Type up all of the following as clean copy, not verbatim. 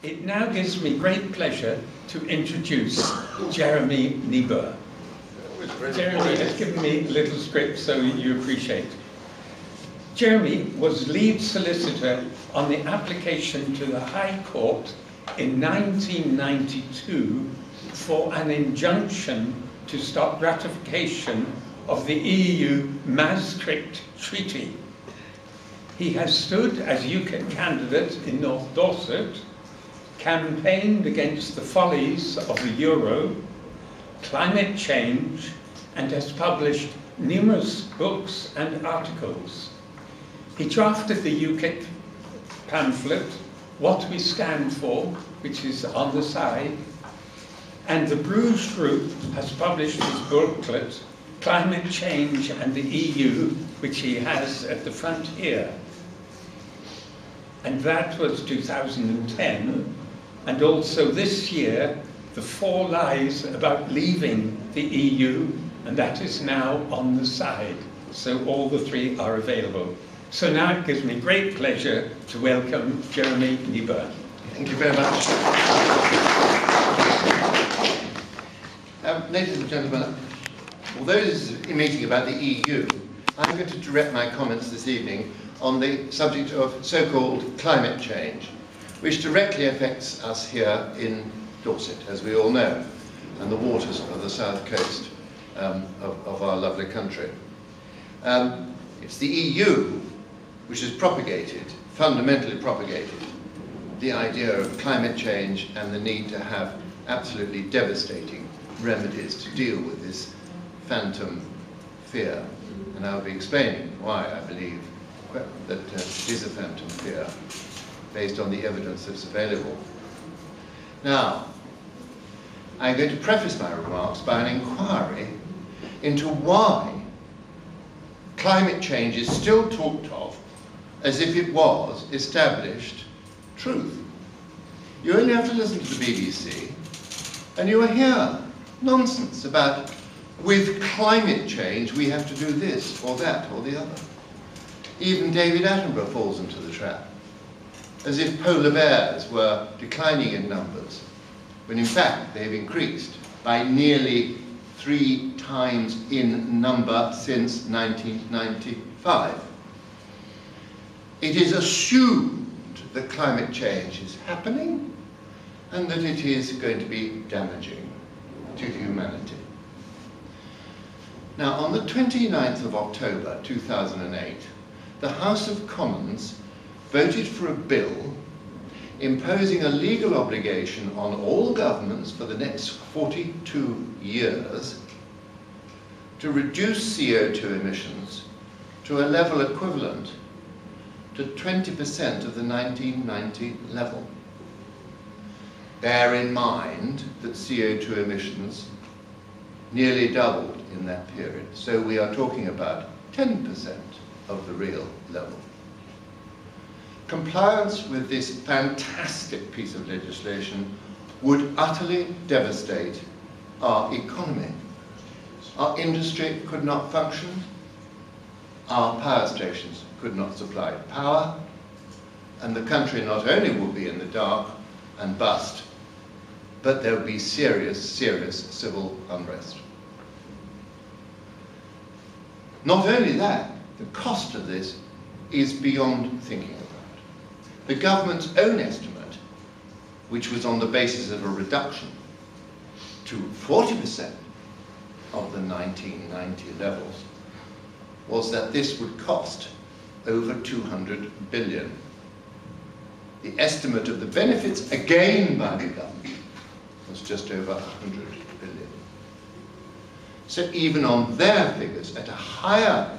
It now gives me great pleasure to introduce Jeremy Neiboer. Jeremy has given me a little script so you appreciate. Jeremy was lead solicitor on the application to the High Court in 1992 for an injunction to stop ratification of the EU Maastricht Treaty. He has stood as UKIP candidate in North Dorset, campaigned against the follies of the euro, climate change, and has published numerous books and articles. He drafted the UKIP pamphlet, What We Stand For, which is on the side, and the Bruges Group has published his booklet, Climate Change and the EU, which he has at the front here. And that was 2010. And also this year, the 4 Lies about leaving the EU, and that is now on the side. So all the 3 are available. So now it gives me great pleasure to welcome Jeremy Neiboer. Thank you very much. Ladies and gentlemen, although this is a meeting about the EU, I'm going to direct my comments this evening on the subject of so-called climate change, which directly affects us here in Dorset, as we all know, and the waters of the south coast of our lovely country. It's the EU which has propagated, fundamentally propagated, the idea of climate change and the need to have absolutely devastating remedies to deal with this phantom fear. And I'll be explaining why I believe that it is a phantom fear, based on the evidence that's available. Now, I'm going to preface my remarks by an inquiry into why climate change is still talked of as if it was established truth. You only have to listen to the BBC and you will hear nonsense about, with climate change we have to do this or that or the other. Even David Attenborough falls into the trap, as if polar bears were declining in numbers, when in fact they've increased by nearly 3 times in number since 1995. It is assumed that climate change is happening and that it is going to be damaging to humanity. Now, on the 29th of October 2008, the House of Commons voted for a bill imposing a legal obligation on all governments for the next 42 years to reduce CO2 emissions to a level equivalent to 20% of the 1990 level. Bear in mind that CO2 emissions nearly doubled in that period, so we are talking about 10% of the real level. Compliance with this fantastic piece of legislation would utterly devastate our economy. Our industry could not function, our power stations could not supply power, and the country not only would be in the dark and bust, but there would be serious, serious civil unrest. Not only that, the cost of this is beyond thinking about. The government's own estimate, which was on the basis of a reduction to 40% of the 1990 levels, was that this would cost over 200 billion. The estimate of the benefits, again by the government, was just over 100 billion. So even on their figures, at a higher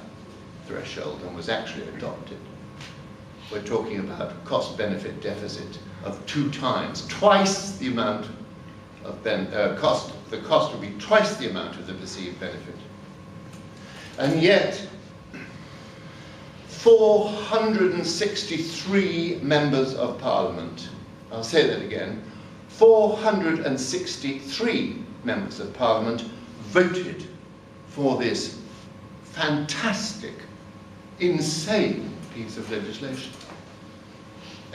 threshold than was actually adopted, we're talking about a cost-benefit deficit of 2 times, twice the amount of the cost would be twice the amount of the perceived benefit. And yet, 463 members of Parliament, I'll say that again, 463 members of Parliament voted for this fantastic, insane piece of legislation.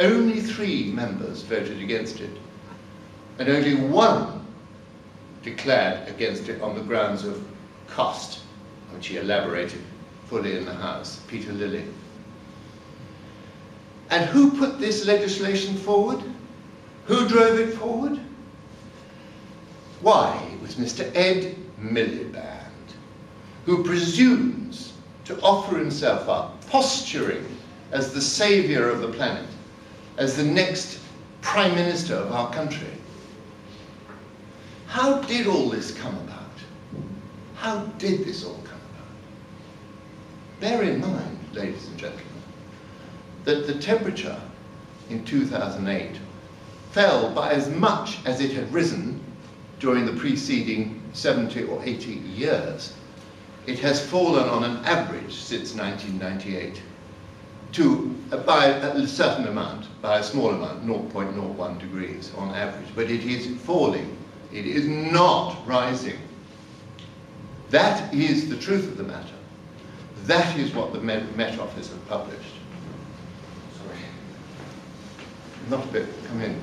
only 3 members voted against it, and only 1 declared against it on the grounds of cost, which he elaborated fully in the House, Peter Lilly. And who put this legislation forward? Who drove it forward? Why, it was Mr. Ed Miliband, who presumes to offer himself up, posturing as the saviour of the planet, as the next Prime Minister of our country. How did all this come about? How did this all come about? Bear in mind, ladies and gentlemen, that the temperature in 2008 fell by as much as it had risen during the preceding 70 or 80 years. It has fallen on an average since 1998 by a certain amount, by a small amount, 0.01 degrees on average, but it is falling. It is not rising. That is the truth of the matter. That is what the Met Office have published. Sorry. Not a bit, come in.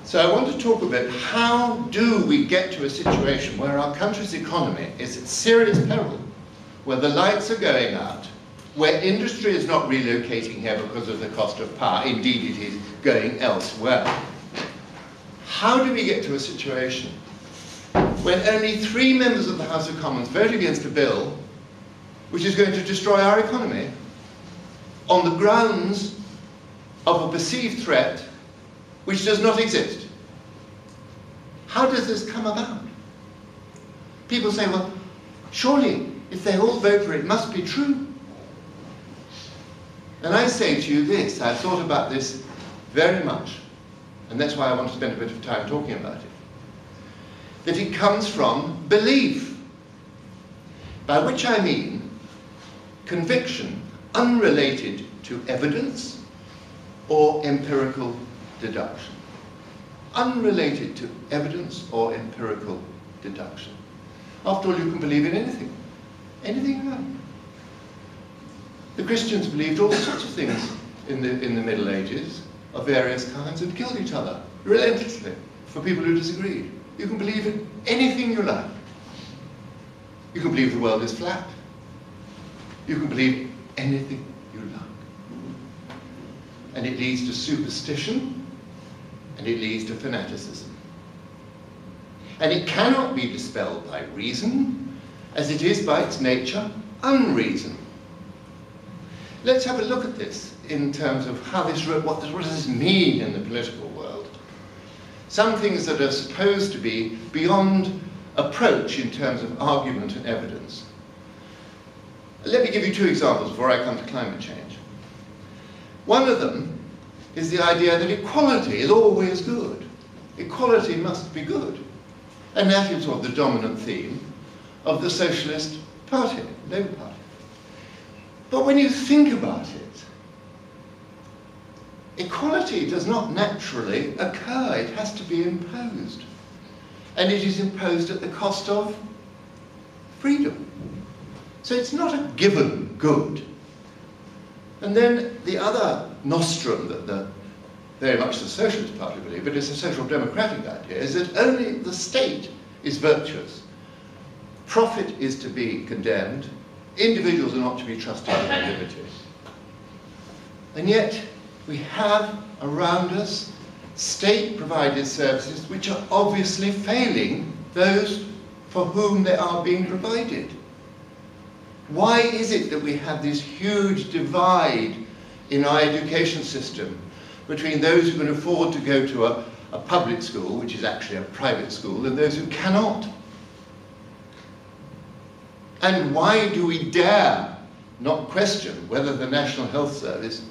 So I want to talk about how do we get to a situation where our country's economy is at serious peril, where the lights are going out, where industry is not relocating here because of the cost of power. Indeed, it is going elsewhere. How do we get to a situation when only 3 members of the House of Commons vote against a bill which is going to destroy our economy on the grounds of a perceived threat which does not exist? How does this come about? People say, well, surely if they all vote for it, it must be true. And I say to you this, I've thought about this very much, and that's why I want to spend a bit of time talking about it, that it comes from belief, by which I mean conviction unrelated to evidence or empirical deduction. Unrelated to evidence or empirical deduction. After all, you can believe in anything. Anything you want. The Christians believed all sorts of things in the Middle Ages of various kinds and killed each other relentlessly for people who disagreed. You can believe in anything you like. You can believe the world is flat. You can believe anything you like. And it leads to superstition, and it leads to fanaticism. And it cannot be dispelled by reason, as it is by its nature unreason. Let's have a look at this in terms of how this, what does this mean in the political world? Some things that are supposed to be beyond approach in terms of argument and evidence. Let me give you 2 examples before I come to climate change. One of them is the idea that equality is always good. Equality must be good. And that is what the dominant theme of the Socialist Party, Labour Party. But when you think about it, equality does not naturally occur. It has to be imposed. And it is imposed at the cost of freedom. So it's not a given good. And then the other nostrum that very much the Socialist Party believe, but it's a social democratic idea, is that only the state is virtuous. Profit is to be condemned. Individuals are not to be trusted with their liberty. And yet, we have around us state-provided services which are obviously failing those for whom they are being provided. Why is it that we have this huge divide in our education system between those who can afford to go to a public school, which is actually a private school, and those who cannot? And why do we dare not question whether the National Health Service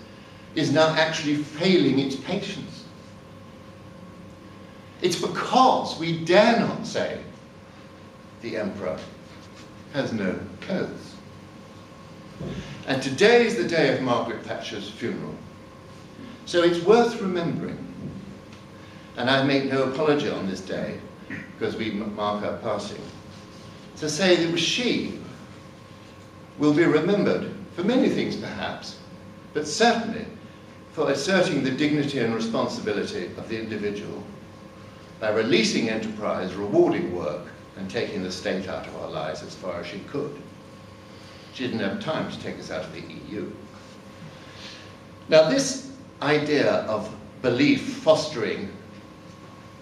is now actually failing its patients? It's because we dare not say the Emperor has no clothes. And today is the day of Margaret Thatcher's funeral. So it's worth remembering, and I make no apology on this day, because we mark her passing, to say that she will be remembered for many things perhaps, but certainly for asserting the dignity and responsibility of the individual by releasing enterprise, rewarding work, and taking the state out of our lives as far as she could. She didn't have time to take us out of the EU. Now, this idea of belief fostering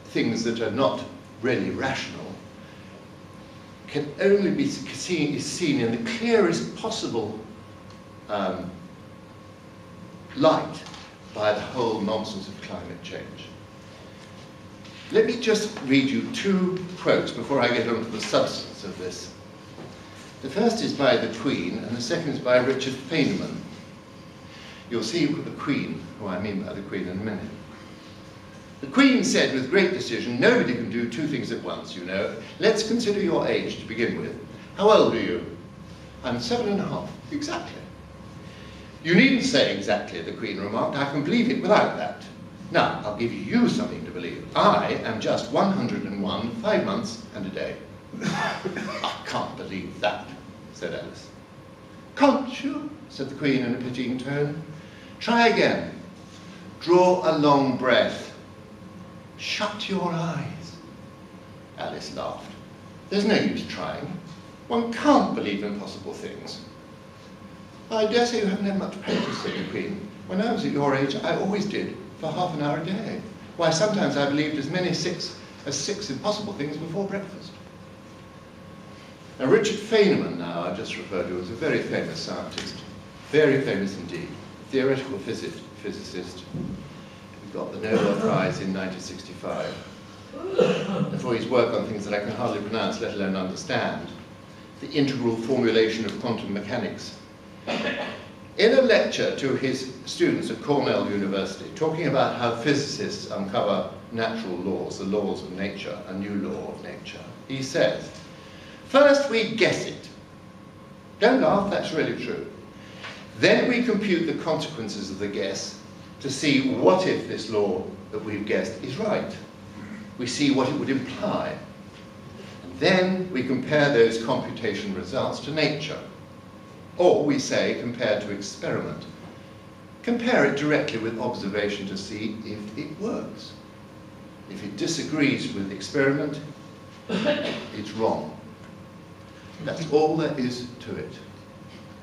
things that are not really rational can only be seen in the clearest possible light by the whole nonsense of climate change. Let me just read you two quotes before I get on to the substance of this. The first is by the Queen, and the second is by Richard Feynman. You'll see the Queen, who I mean by the Queen, in a minute. The Queen said with great decision, nobody can do two things at once, you know. Let's consider your age to begin with. How old are you? I'm 7.5, exactly. You needn't say exactly, the Queen remarked. I can believe it without that. Now, I'll give you something to believe. I am just 101, 5 months and a day. I can't believe that, said Alice. Can't you? Said the Queen in a pitying tone. Try again. Draw a long breath. Shut your eyes. Alice laughed. There's no use trying. One can't believe impossible things. I dare say you haven't had much practice, said the Queen. When I was at your age, I always did, for half an hour a day. Why, sometimes I believed as many as six impossible things before breakfast. Now, Richard Feynman, now I've just referred to, was a very famous scientist, very famous indeed, theoretical physicist. He got the Nobel Prize in 1965 for his work on things that I can hardly pronounce, let alone understand, the integral formulation of quantum mechanics. In a lecture to his students at Cornell University, talking about how physicists uncover natural laws, the laws of nature, a new law of nature, he says, first we guess it. Don't laugh, that's really true. Then we compute the consequences of the guess to see what if this law that we've guessed is right. We see what it would imply. And then we compare those computation results to nature. Or we say, compared to experiment. Compare it directly with observation to see if it works. If it disagrees with experiment, it's wrong. That's all there is to it.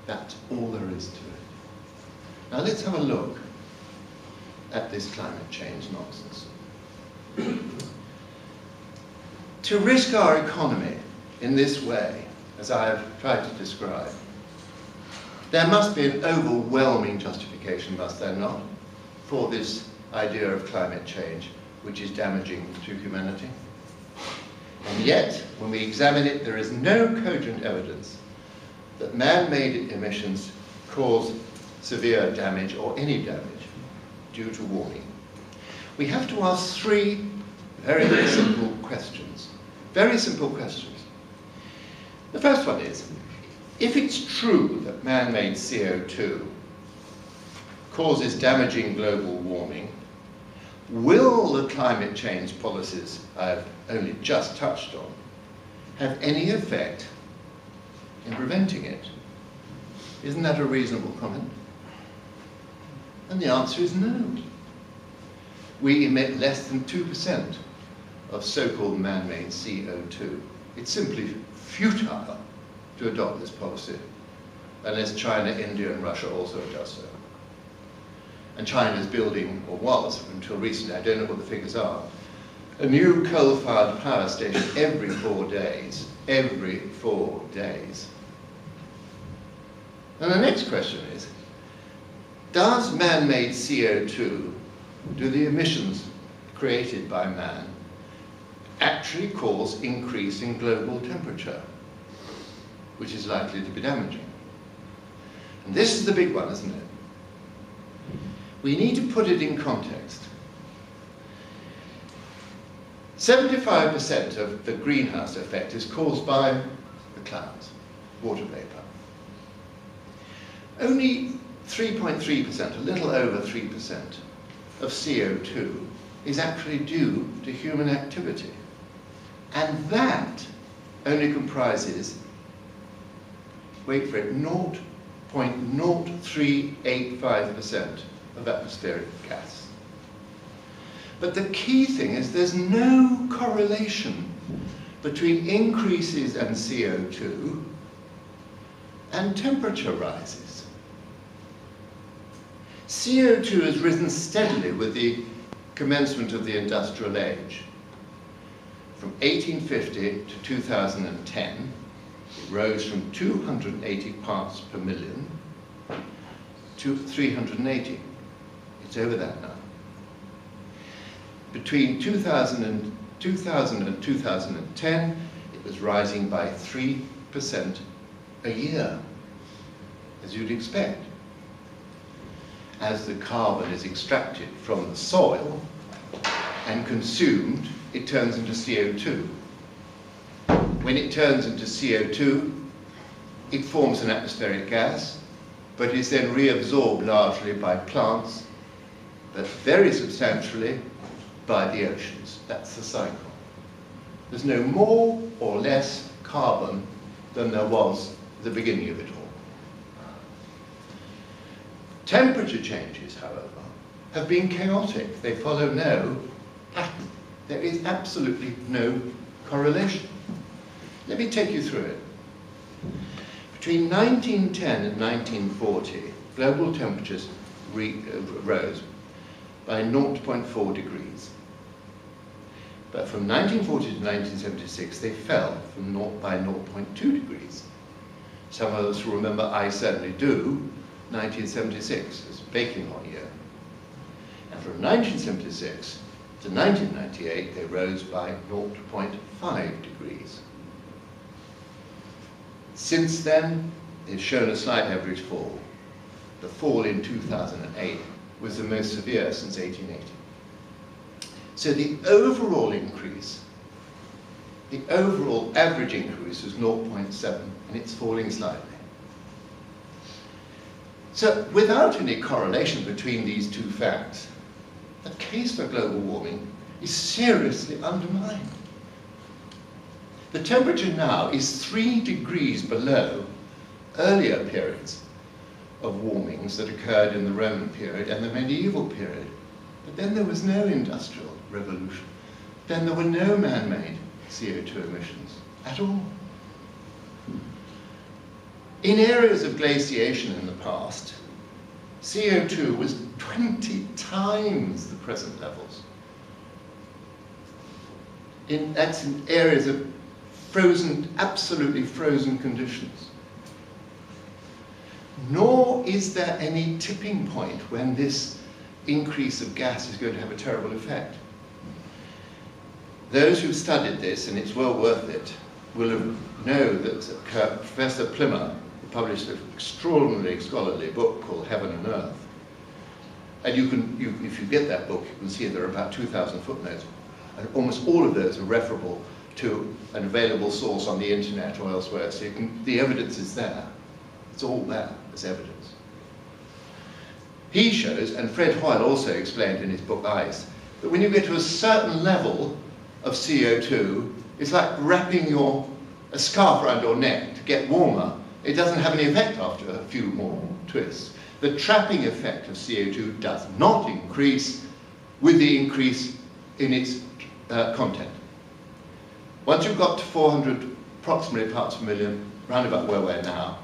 That's all there is to it. Now let's have a look at this climate change nonsense. To risk our economy in this way, as I have tried to describe, there must be an overwhelming justification, must there not, for this idea of climate change, which is damaging to humanity. And yet, when we examine it, there is no cogent evidence that man-made emissions cause severe damage or any damage due to warming. We have to ask three very simple questions. Very simple questions. The first one is, if it's true that man-made CO2 causes damaging global warming, will the climate change policies I've only just touched on have any effect in preventing it? Isn't that a reasonable comment? And the answer is no. We emit less than 2% of so-called man-made CO2. It's simply futile to adopt this policy, unless China, India and Russia also adjust so. And China is building, or was until recently, I don't know what the figures are, a new coal-fired power station every 4 days. Every 4 days. And the next question is, does man-made CO2, do the emissions created by man, actually cause increase in global temperature, which is likely to be damaging? And this is the big one, isn't it? We need to put it in context. 75% of the greenhouse effect is caused by the clouds, water vapor. Only 3.3%, a little over 3%, of CO2 is actually due to human activity. And that only comprises, wait for it, 0.0385% of atmospheric gas. But the key thing is there's no correlation between increases in CO2 and temperature rises. CO2 has risen steadily with the commencement of the industrial age. From 1850 to 2010, it rose from 280 parts per million to 380. It's over that now. Between 2000 and 2010, it was rising by 3% a year, as you'd expect. As the carbon is extracted from the soil and consumed, it turns into CO2. When it turns into CO2, it forms an atmospheric gas, but is then reabsorbed largely by plants, but very substantially by the oceans. That's the cycle. There's no more or less carbon than there was at the beginning of it all. Temperature changes, however, have been chaotic. They follow no pattern. There is absolutely no correlation. Let me take you through it. Between 1910 and 1940, global temperatures rose by 0.4 degrees. But from 1940 to 1976, they fell by 0.2 degrees. Some of us will remember, I certainly do, 1976 as a baking hot year. And from 1976 to 1998, they rose by 0.5 degrees. Since then, they've shown a slight average fall. The fall in 2008 was the most severe since 1880. So the overall increase, the overall average increase was 0.7, and it's falling slightly. So without any correlation between these two facts, the case for global warming is seriously undermined. The temperature now is 3 degrees below earlier periods of warmings that occurred in the Roman period and the medieval period. But then there was no industrial revolution. Then there were no man-made CO2 emissions at all. In areas of glaciation in the past, CO2 was 20 times the present levels. That's in areas of frozen, absolutely frozen conditions. Nor is there any tipping point when this increase of gas is going to have a terrible effect. Those who've studied this, and it's well worth it, will know that Professor Plimmer published an extraordinarily scholarly book called Heaven and Earth. And if you get that book, you can see there are about 2,000 footnotes. And almost all of those are referable to an available source on the internet or elsewhere. So the evidence is there. It's all there as evidence. He shows, and Fred Hoyle also explained in his book Ice, that when you get to a certain level of CO2, it's like wrapping a scarf around your neck to get warmer. It doesn't have any effect after a few more twists. The trapping effect of CO2 does not increase with the increase in its content. Once you've got to 400 approximately parts per million, round about where we're now,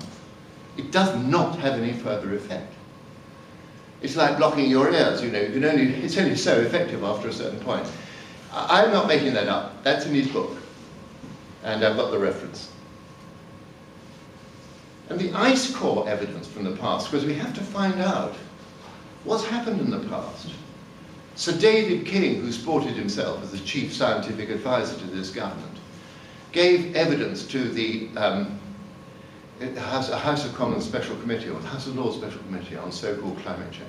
it does not have any further effect. It's like blocking your ears, you know, it's only so effective after a certain point. I'm not making that up. That's in his book. And I've got the reference. And the ice core evidence from the past, because we have to find out what's happened in the past. Sir David King, who sported himself as the chief scientific advisor to this government, gave evidence to the House of Commons Special Committee, or House of Lords Special Committee on so-called climate change.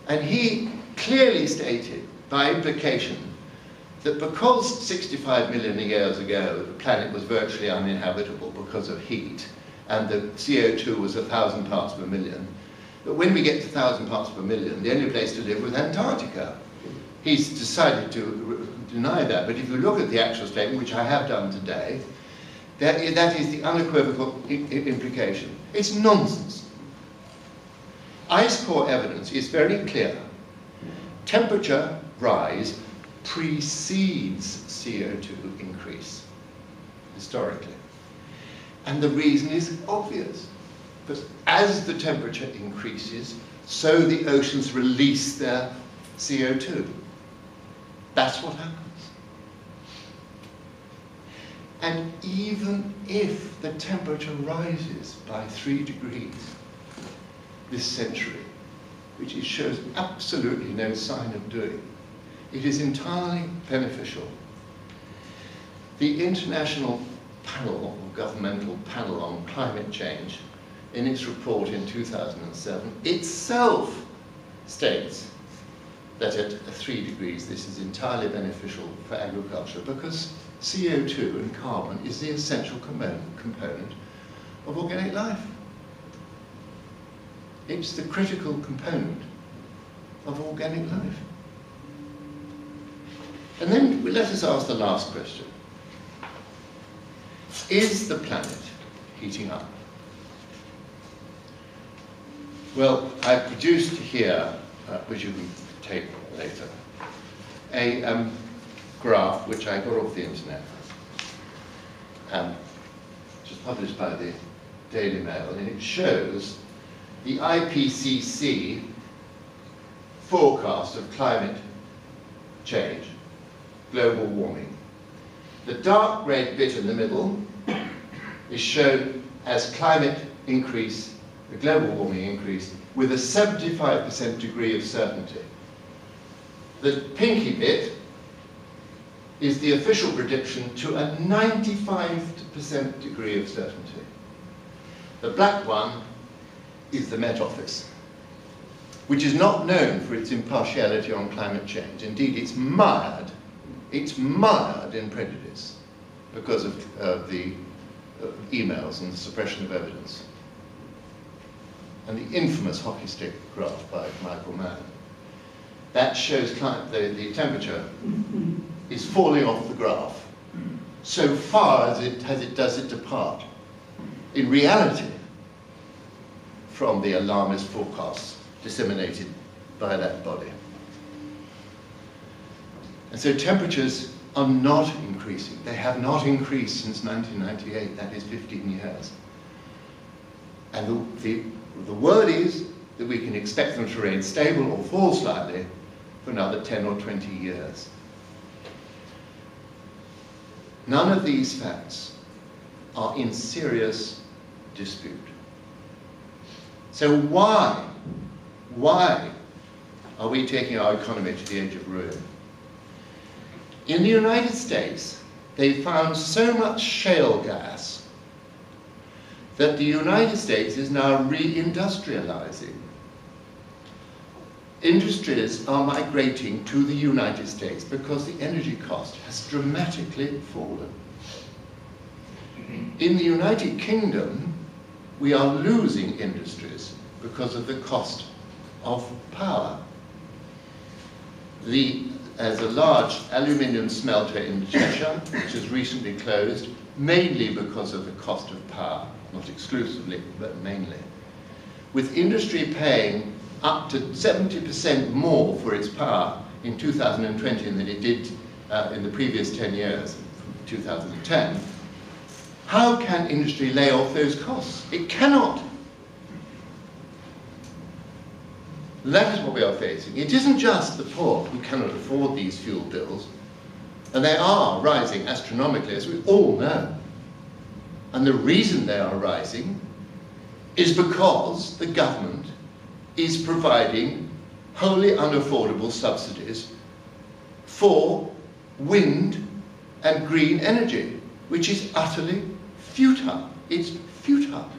And he clearly stated, by implication, that because 65 million years ago the planet was virtually uninhabitable because of heat, and the CO2 was 1,000 parts per million, that when we get to 1,000 parts per million, the only place to live was Antarctica. He's decided to deny that, but if you look at the actual statement, which I have done today, that is the unequivocal implication. It's nonsense. ice core evidence is very clear. Temperature rise precedes CO2 increase, historically. And the reason is obvious, because as the temperature increases, so the oceans release their CO2. That's what happens. And even if the temperature rises by 3 degrees this century, which it shows absolutely no sign of doing, it is entirely beneficial. The International Panel, or Governmental Panel on Climate Change, in its report in 2007, itself states that at 3 degrees this is entirely beneficial for agriculture because CO2 and carbon is the essential component of organic life. It's the critical component of organic life. And then let us ask the last question. Is the planet heating up? Well, I produced here, which you can take later, a graph which I got off the internet, which was published by the Daily Mail, and it shows the IPCC forecast of climate change, global warming. The dark red bit in the middle is shown as climate increase, the global warming increase, with a 75% degree of certainty. The pinky bit is the official prediction to a 95% degree of certainty. The black one is the Met Office, which is not known for its impartiality on climate change. Indeed, it's mired in prejudice because of the emails and the suppression of evidence. And the infamous hockey stick graph by Michael Mann. That shows the temperature is falling off the graph so far as it does it depart, in reality, from the alarmist forecasts disseminated by that body. And so temperatures are not increasing. They have not increased since 1998, that is 15 years. And the word is that we can expect them to remain stable or fall slightly for another 10 or 20 years. None of these facts are in serious dispute. So why are we taking our economy to the edge of ruin? In the United States, they found so much shale gas that the United States is now reindustrializing. Industries are migrating to the United States because the energy cost has dramatically fallen. In the United Kingdom, we are losing industries because of the cost of power. There's a large aluminium smelter in Cheshire, which has recently closed, mainly because of the cost of power, not exclusively, but mainly. With industry paying up to 70% more for its power in 2020 than it did in the previous 10 years, from 2010, how can industry lay off those costs? It cannot. That is what we are facing. It isn't just the poor who cannot afford these fuel bills, and they are rising astronomically, as we all know. And the reason they are rising is because the government is providing wholly unaffordable subsidies for wind and green energy, which is utterly futile. It's futile.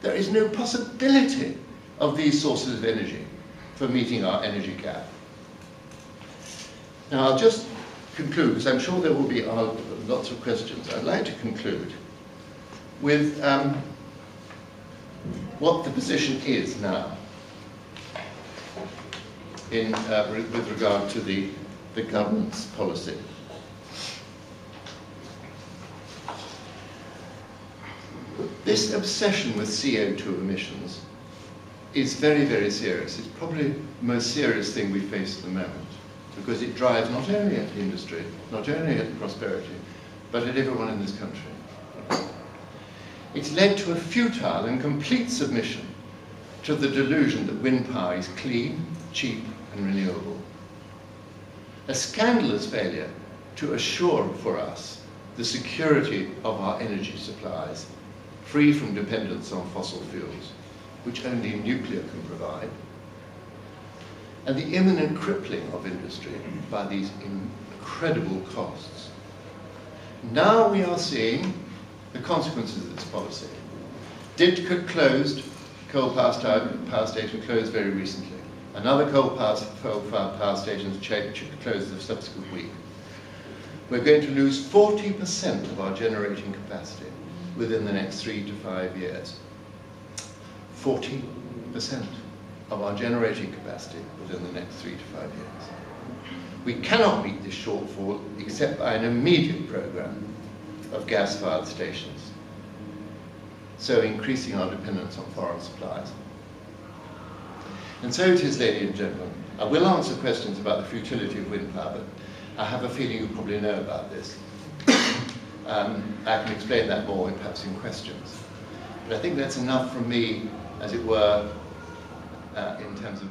There is no possibility of these sources of energy for meeting our energy gap. Now I'll just conclude, because I'm sure there will be lots of questions. I'd like to conclude with what the position is now with regard to the government's policy. This obsession with CO2 emissions is very, very serious. It's probably the most serious thing we face at the moment, because it drives not only at industry, not only at prosperity, but at everyone in this country. It's led to a futile and complete submission to the delusion that wind power is clean, cheap, and renewable. A scandalous failure to assure for us the security of our energy supplies, free from dependence on fossil fuels, which only nuclear can provide, and the imminent crippling of industry by these incredible costs. Now we are seeing the consequences of this policy. Didcot closed, coal-fired power station closed very recently. Another coal-fired power station closed the subsequent week. We're going to lose 40% of our generating capacity within the next 3 to 5 years. 40% of our generating capacity within the next 3 to 5 years. We cannot meet this shortfall except by an immediate program of gas-fired stations, so increasing our dependence on foreign supplies. And so it is, ladies and gentlemen. I will answer questions about the futility of wind power, but I have a feeling you probably know about this. I can explain that more perhaps in questions. But I think that's enough from me, as it were, in terms of